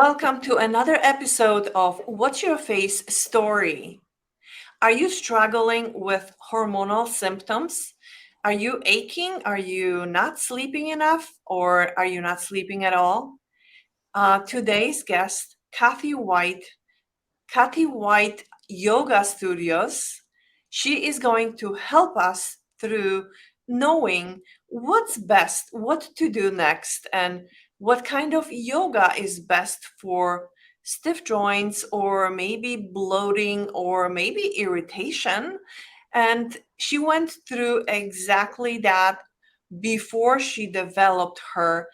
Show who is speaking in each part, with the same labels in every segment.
Speaker 1: Welcome to another episode of What's Your Face Story. Are you struggling with hormonal symptoms? Are you aching? Are you not sleeping enough? Or are you not sleeping at all? Today's guest, Kathy White Yoga Studios. She is going to help us through knowing what's best, what to do next, and what kind of yoga is best for stiff joints or maybe bloating or maybe irritation. And she went through exactly that before she developed her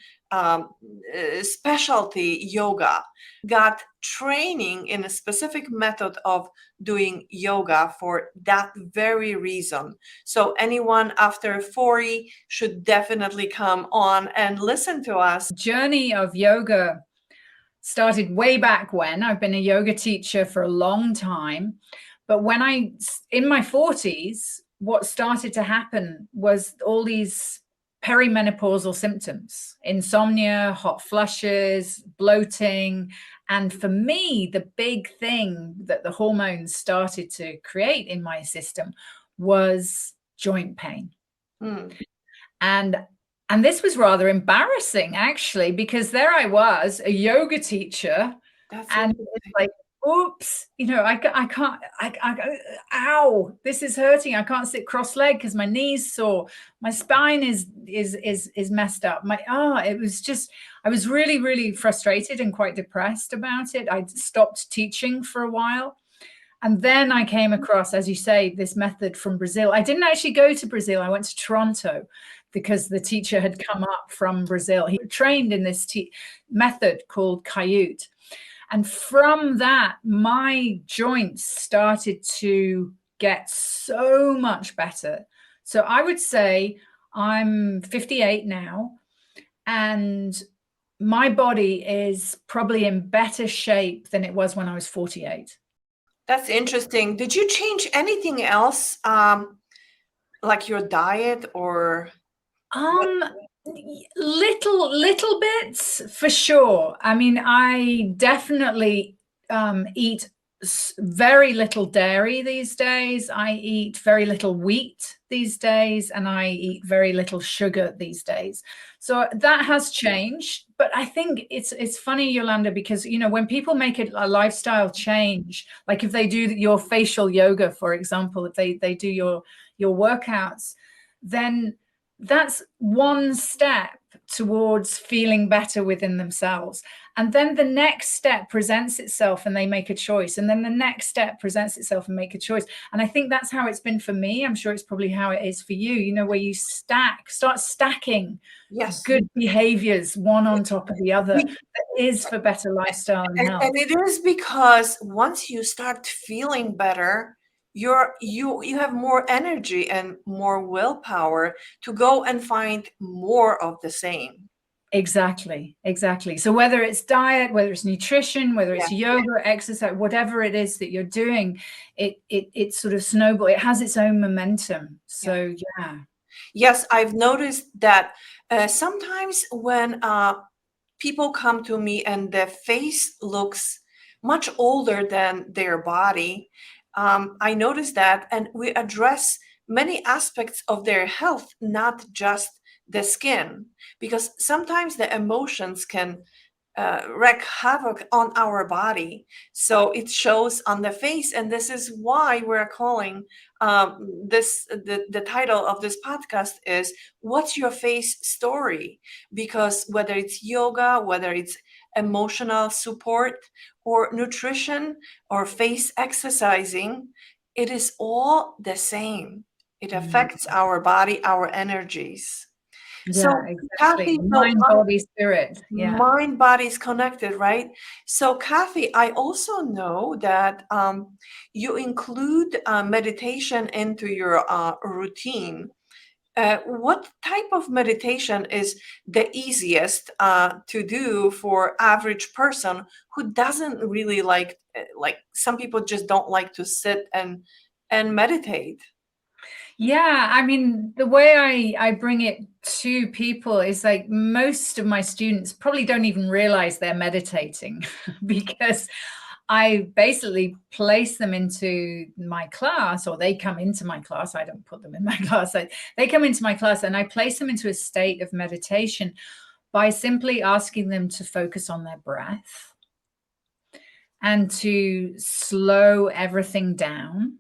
Speaker 1: specialty yoga, got training in a specific method of doing yoga for that very reason. So anyone after 40 should definitely come on and listen to us.
Speaker 2: Journey of yoga started way back when. I've been a yoga teacher for a long time. But in my 40s, what started to happen was all these perimenopausal symptoms, insomnia, hot flushes, bloating. And for me, the big thing that the hormones started to create in my system was joint pain. And this was rather embarrassing, actually, because there I was, a yoga teacher, and it's like, oops, I can't, ow, this is hurting. I can't sit cross-legged because my knee's sore. My spine is messed up. It was just, I was really, really frustrated and quite depressed about it. I stopped teaching for a while. And then I came across, as you say, this method from Brazil. I didn't actually go to Brazil. I went to Toronto because the teacher had come up from Brazil. He trained in this method called Kayut. And from that, my joints started to get so much better. So I would say I'm 58 now, and my body is probably in better shape than it was when I was 48.
Speaker 1: That's interesting. Did you change anything else, like your diet or?
Speaker 2: Little bits for sure. I mean, I definitely eat very little dairy these days. I eat very little wheat these days, and I eat very little sugar these days. So that has changed. But I think it's funny, Yolanda, because when people make a lifestyle change, like if they do your facial yoga, for example, if they do your workouts, then that's one step towards feeling better within themselves. And then the next step presents itself and they make a choice. And then the next step presents itself and make a choice. And I think that's how it's been for me. I'm sure it's probably how it is for you, where you start stacking good behaviors one on top of the other. That is for better lifestyle and health.
Speaker 1: And it is because once you start feeling better, you have more energy and more willpower to go and find more of the same.
Speaker 2: Exactly. So whether it's diet, whether it's nutrition, whether it's yoga, exercise, whatever it is that you're doing, it sort of snowballs. It has its own momentum. So yeah.
Speaker 1: Yes, I've noticed that sometimes when people come to me and their face looks much older than their body, I notice that, and we address many aspects of their health, not just the skin, because sometimes the emotions can wreak havoc on our body. So it shows on the face, and this is why we're calling the title of this podcast is "What's Your Face Story?" Because whether it's yoga, whether it's emotional support, or nutrition, or face exercising, it is all the same. It affects our body, our energies.
Speaker 2: So, exactly. Mind, body, spirit.
Speaker 1: Mind, body is connected, right? So, Kathy, I also know that you include meditation into your routine. What type of meditation is the easiest to do for average person who doesn't really like some people just don't like to sit and meditate?
Speaker 2: Yeah, I mean, the way I bring it to people is like most of my students probably don't even realize they're meditating because I basically place them into my class, or they come into my class. I don't put them in my class. They come into my class and I place them into a state of meditation by simply asking them to focus on their breath and to slow everything down.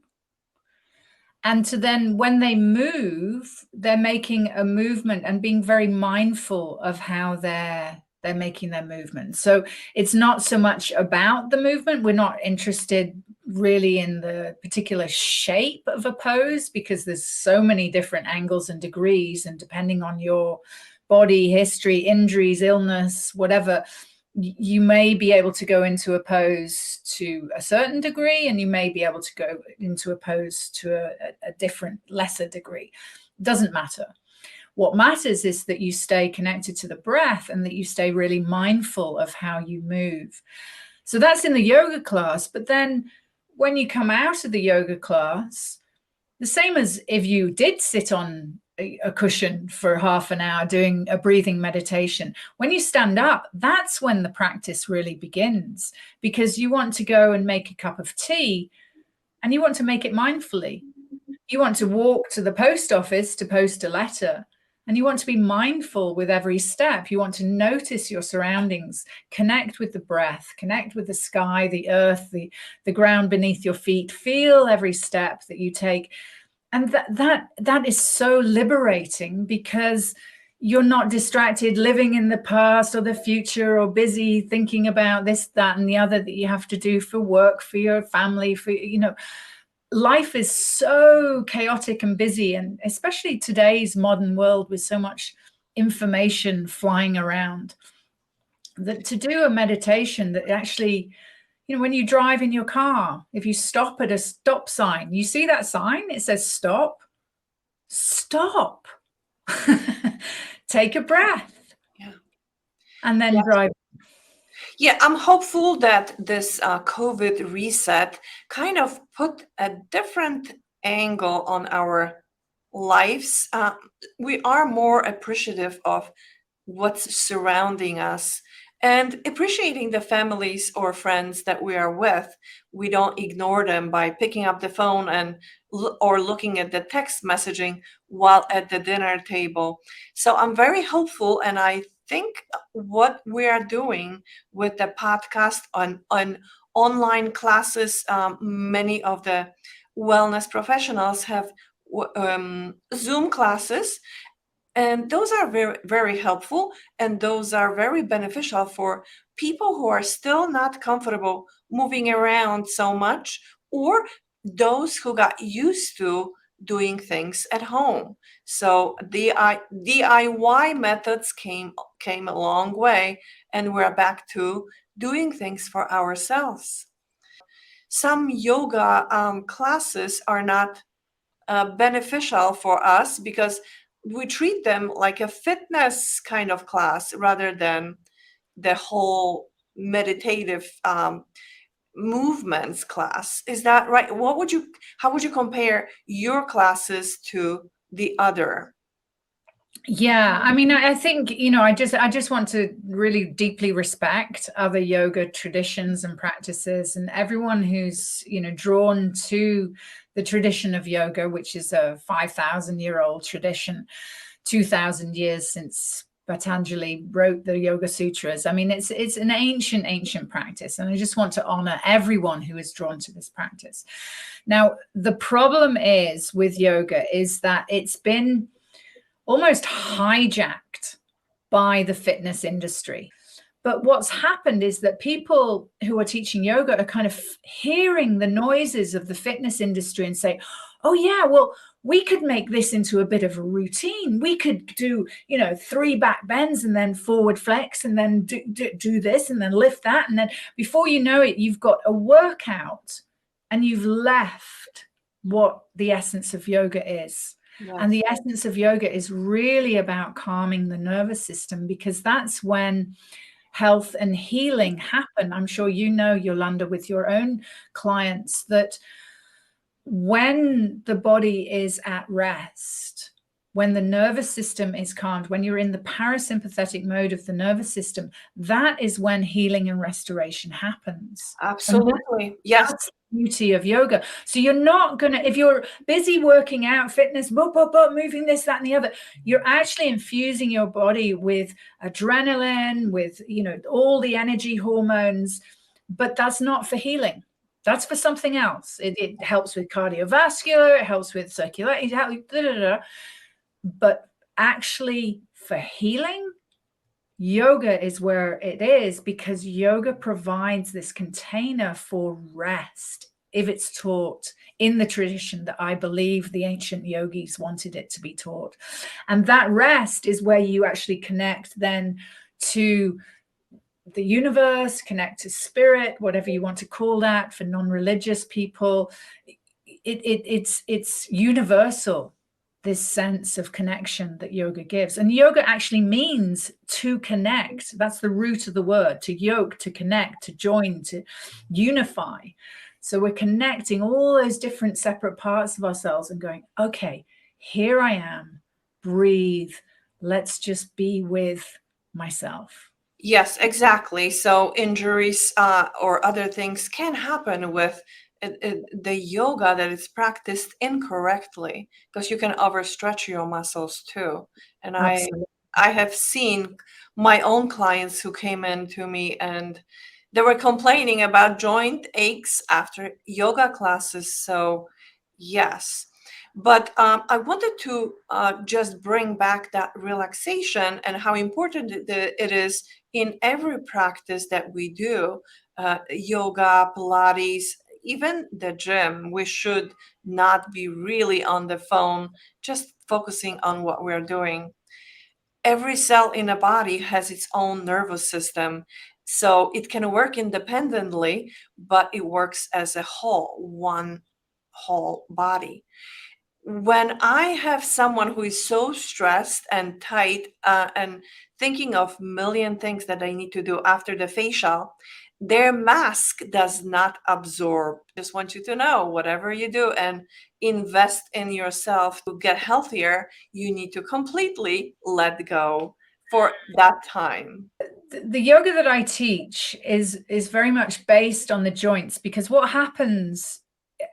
Speaker 2: And to then, when they move, they're making a movement and being very mindful of how they're making their movement. So it's not so much about the movement. We're not interested really in the particular shape of a pose, because there's so many different angles and degrees, and depending on your body history, injuries, illness, whatever, you may be able to go into a pose to a certain degree, and you may be able to go into a pose to a different, lesser degree. Doesn't matter. What matters is that you stay connected to the breath and that you stay really mindful of how you move. So that's in the yoga class. But then when you come out of the yoga class, the same as if you did sit on a cushion for half an hour doing a breathing meditation, when you stand up, that's when the practice really begins, because you want to go and make a cup of tea and you want to make it mindfully. You want to walk to the post office to post a letter, and you want to be mindful with every step. You want to notice your surroundings, connect with the breath, connect with the sky, the earth, the ground beneath your feet. Feel every step that you take. And that is so liberating, because you're not distracted living in the past or the future, or busy thinking about this, that, and the other that you have to do for work, for your family, for, life is so chaotic and busy, and especially today's modern world with so much information flying around, that to do a meditation that actually, when you drive in your car, if you stop at a stop sign, you see that sign, it says stop. Take a breath.
Speaker 1: Yeah.
Speaker 2: And then
Speaker 1: Yeah.
Speaker 2: drive.
Speaker 1: Yeah, I'm hopeful that this COVID reset kind of put a different angle on our lives. We are more appreciative of what's surrounding us and appreciating the families or friends that we are with. We don't ignore them by picking up the phone and or looking at the text messaging while at the dinner table. So I'm very hopeful, and I think what we are doing with the podcast on online classes, many of the wellness professionals have Zoom classes, and those are very, very helpful, and those are very beneficial for people who are still not comfortable moving around so much, or those who got used to doing things at home. So DIY methods came a long way, and we're back to doing things for ourselves. Some yoga classes are not beneficial for us because we treat them like a fitness kind of class rather than the whole meditative movements class. Is that right? How would you compare your classes to the other?
Speaker 2: Yeah, I mean, I think, I just want to really deeply respect other yoga traditions and practices, and everyone who's, drawn to the tradition of yoga, which is a 5,000-year-old tradition, 2,000 years since Patanjali wrote the Yoga Sutras. I mean, it's an ancient practice, and I just want to honor everyone who is drawn to this practice. Now, the problem is with yoga is that it's been almost hijacked by the fitness industry. But what's happened is that people who are teaching yoga are kind of hearing the noises of the fitness industry and say, oh yeah, well, we could make this into a bit of a routine. We could do, 3 back bends and then forward flex and then do this and then lift that. And then before you know it, you've got a workout and you've left what the essence of yoga is.
Speaker 1: Yes.
Speaker 2: And the essence of yoga is really about calming the nervous system, because that's when health and healing happen. I'm sure Yolanda, with your own clients, that when the body is at rest, when the nervous system is calmed, when you're in the parasympathetic mode of the nervous system, that is when healing and restoration happens.
Speaker 1: Absolutely. Yes.
Speaker 2: That's the beauty of yoga. So you're not going to, if you're busy working out, fitness, moving this, that, and the other, you're actually infusing your body with adrenaline, with, you know, all the energy hormones, but that's not for healing. That's for something else. It helps with cardiovascular, it helps with circulation, but actually for healing, yoga is where it is, because yoga provides this container for rest if it's taught in the tradition that I believe the ancient yogis wanted it to be taught. And that rest is where you actually connect then to the universe, connect to spirit, whatever you want to call that for non-religious people. It's universal, this sense of connection that yoga gives. And yoga actually means to connect. That's the root of the word, to yoke, to connect, to join, to unify. So we're connecting all those different separate parts of ourselves and going, okay, here I am, breathe. Let's just be with myself.
Speaker 1: Yes, exactly. So injuries or other things can happen with the yoga that is practiced incorrectly, because you can overstretch your muscles too. And
Speaker 2: Absolutely.
Speaker 1: I have seen my own clients who came in to me and they were complaining about joint aches after yoga classes. So yes. But I wanted to just bring back that relaxation and how important it is in every practice that we do, yoga, Pilates, even the gym. We should not be really on the phone, just focusing on what we're doing. Every cell in a body has its own nervous system, so it can work independently, but it works as a whole, one whole body. When I have someone who is so stressed and tight and thinking of million things that they need to do after the facial, their mask does not absorb. Just want you to know, whatever you do and invest in yourself to get healthier, you need to completely let go for that time.
Speaker 2: The yoga that I teach is very much based on the joints, because what happens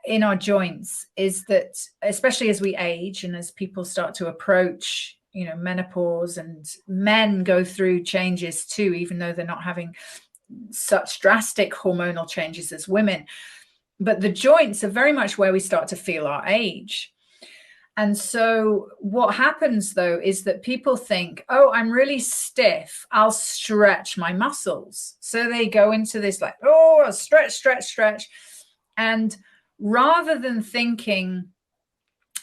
Speaker 2: in our joints is that, especially as we age and as people start to approach, you know, menopause, and men go through changes too, even though they're not having such drastic hormonal changes as women, but the joints are very much where we start to feel our age. And so what happens though is that people think, oh, I'm really stiff, I'll stretch my muscles. So they go into this like, oh, I'll stretch. And rather than thinking,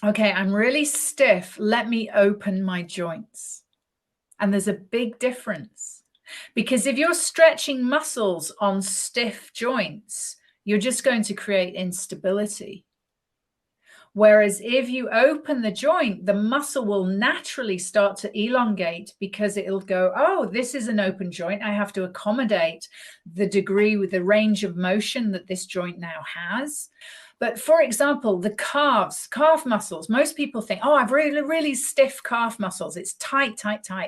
Speaker 2: okay, I'm really stiff, let me open my joints. And there's a big difference, because if you're stretching muscles on stiff joints, you're just going to create instability. Whereas if you open the joint, the muscle will naturally start to elongate, because it'll go, oh, this is an open joint. I have to accommodate the degree with the range of motion that this joint now has. But for example, the calf muscles, most people think, oh, I've really stiff calf muscles. It's tight.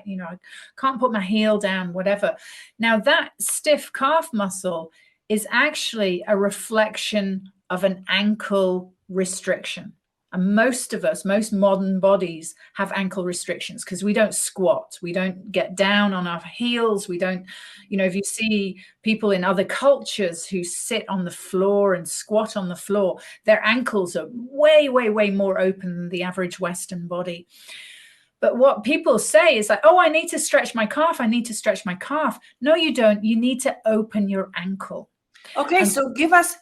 Speaker 2: You know, I can't put my heel down, whatever. Now that stiff calf muscle is actually a reflection of an ankle restriction. And most of us, most modern bodies have ankle restrictions because we don't squat. We don't get down on our heels. We don't, you know, if you see people in other cultures who sit on the floor and squat on the floor, their ankles are way more open than the average Western body. But what people say is like, oh, I need to stretch my calf. I need to stretch my calf. No, you don't. You need to open your ankle.
Speaker 1: Okay, and so give us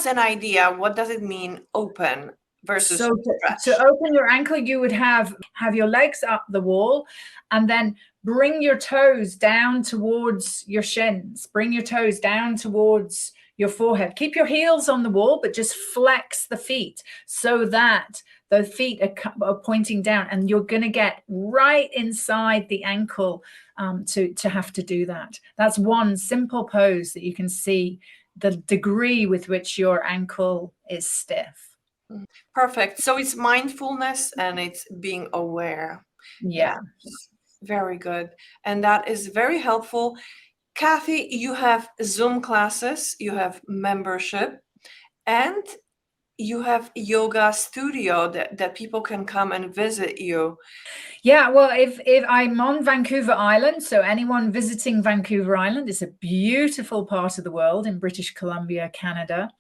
Speaker 1: an idea. What does it mean, open versus stretch?
Speaker 2: To open your ankle, you would have your legs up the wall, and then bring your toes down towards your shins. Bring your toes down towards your forehead. Keep your heels on the wall, but just flex the feet so that the feet are pointing down, and you're going to get right inside the ankle to have to do that. That's one simple pose that you can see the degree with which your ankle is stiff.
Speaker 1: Perfect. So it's mindfulness and it's being aware.
Speaker 2: Yeah.
Speaker 1: Very good. And that is very helpful. Kathy, you have Zoom classes, you have membership, and you have yoga studio that people can come and visit you.
Speaker 2: Yeah, well, if I'm on Vancouver Island, so anyone visiting Vancouver Island, it's a beautiful part of the world in British Columbia, Canada.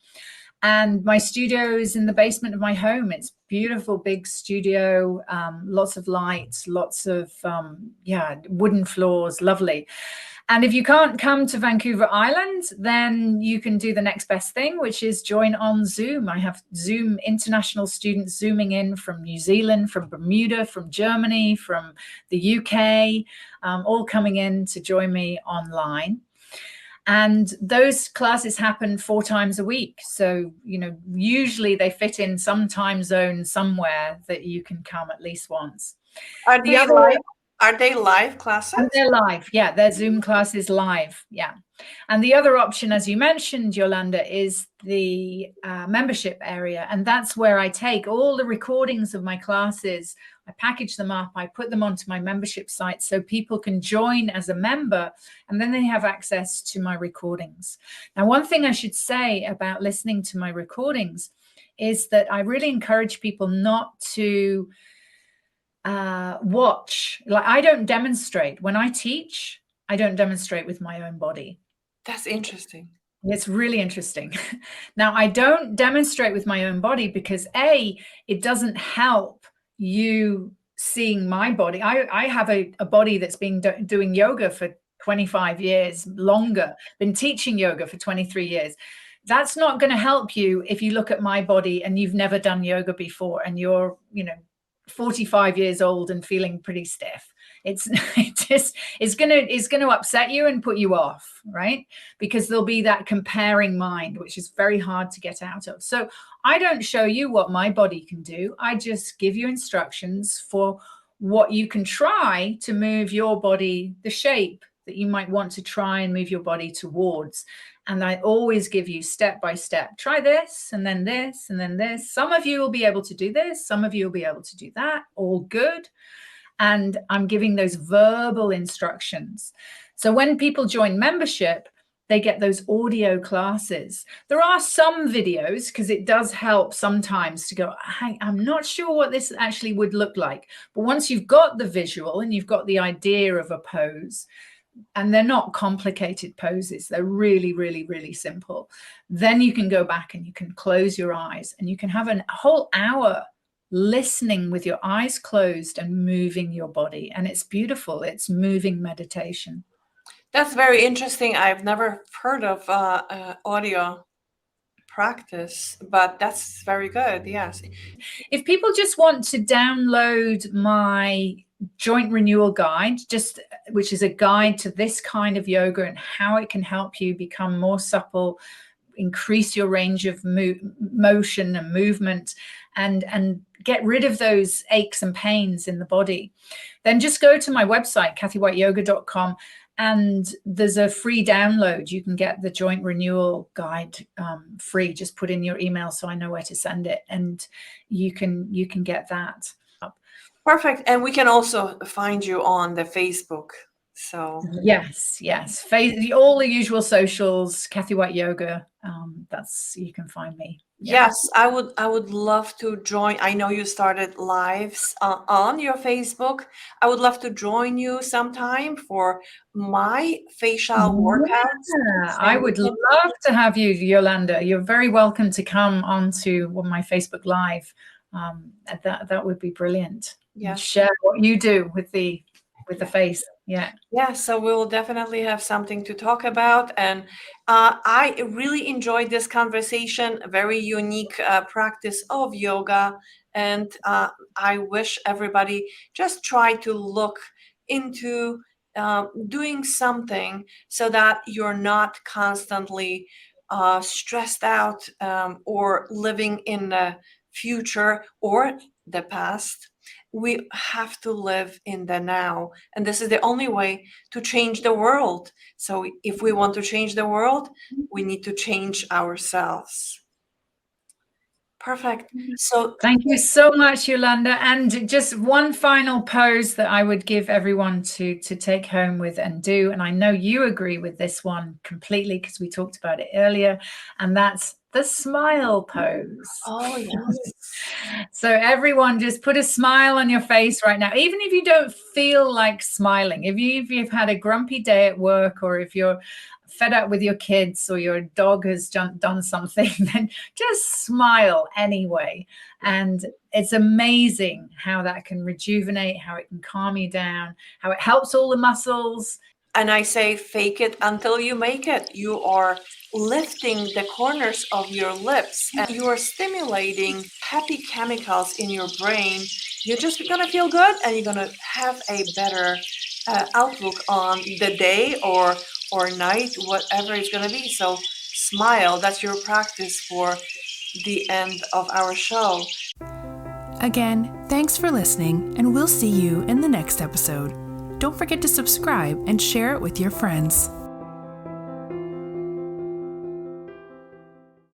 Speaker 2: And my studio is in the basement of my home. It's beautiful, big studio, lots of lights, lots of, wooden floors, lovely. And if you can't come to Vancouver Island, then you can do the next best thing, which is join on Zoom. I have Zoom international students zooming in from New Zealand, from Bermuda, from Germany, from the UK, all coming in to join me online. And those classes happen 4 times a week. So, usually they fit in some time zone somewhere that you can come at least once.
Speaker 1: Are they live? Are they live classes?
Speaker 2: And they're live. Yeah, their Zoom classes live. Yeah. And the other option, as you mentioned, Yolanda, is the membership area. And that's where I take all the recordings of my classes. I package them up. I put them onto my membership site so people can join as a member, and then they have access to my recordings. Now, one thing I should say about listening to my recordings is that I really encourage people not to watch. Like, I don't demonstrate. When I teach, I don't demonstrate with my own body.
Speaker 1: That's interesting.
Speaker 2: It's really interesting. Now, I don't demonstrate with my own body because it doesn't help you seeing my body. I have a body that's been doing yoga for 25 years, longer, been teaching yoga for 23 years. That's not going to help you if you look at my body and you've never done yoga before and you're, 45 years old and feeling pretty stiff. It's going to upset you and put you off, right? Because there'll be that comparing mind, which is very hard to get out of. So I don't show you what my body can do. I just give you instructions for what you can try to move your body, the shape that you might want to try and move your body towards. And I always give you step by step. Try this, and then this, and then this. Some of you will be able to do this. Some of you will be able to do that. All good. And I'm giving those verbal instructions. So when people join membership, they get those audio classes. There are some videos because it does help sometimes to go, I'm not sure what this actually would look like. But once you've got the visual and you've got the idea of a pose, and they're not complicated poses, they're really, really, really simple, then you can go back and you can close your eyes and you can have a whole hour listening with your eyes closed and moving your body. And it's beautiful. It's moving meditation.
Speaker 1: That's very interesting. I've never heard of audio practice, but that's very good. Yes.
Speaker 2: If people just want to download my joint renewal guide, which is a guide to this kind of yoga and how it can help you become more supple, increase your range of motion and movement, and get rid of those aches and pains in the body, then just go to my website, kathywhiteyoga.com, and there's a free download. You can get the joint renewal guide free. Just put in your email so I know where to send it, and you can get that.
Speaker 1: Perfect. And we can also find you on the Facebook. So
Speaker 2: yes, all the usual socials, Kathy White Yoga. You can find me.
Speaker 1: Yeah. Yes, I would love to join. I know you started lives on your Facebook. I would love to join you sometime for my facial workouts.
Speaker 2: Yeah, I would love to have you, Yolanda. You're very welcome to come onto my Facebook Live. That would be brilliant.
Speaker 1: Yes.
Speaker 2: Share what you do with the face. Yeah,
Speaker 1: so we will definitely have something to talk about, and I really enjoyed this conversation. A very unique practice of yoga, and I wish everybody just try to look into doing something so that you're not constantly stressed out or living in the future or the past. We have to live in the now, and this is the only way to change the world. So if we want to change the world, we need to change ourselves. Perfect. So
Speaker 2: thank you so much, Yolanda. And just one final pose that I would give everyone to take home with and do. And I know you agree with this one completely because we talked about it earlier. And that's the smile pose.
Speaker 1: oh yes.
Speaker 2: So everyone just put a smile on your face right now, even if you don't feel like smiling. If you've had a grumpy day at work, or if you're fed up with your kids, or your dog has done something, then just smile anyway. And it's amazing how that can rejuvenate, how it can calm you down, how it helps all the muscles.
Speaker 1: And I say, fake it until you make it. You are lifting the corners of your lips and you are stimulating happy chemicals in your brain. You're just gonna feel good, and you're gonna have a better outlook on the day or night, whatever it's gonna be. So smile. That's your practice for the end of our show.
Speaker 3: Again, thanks for listening, and we'll see you in the next episode. Don't forget to subscribe and share it with your friends.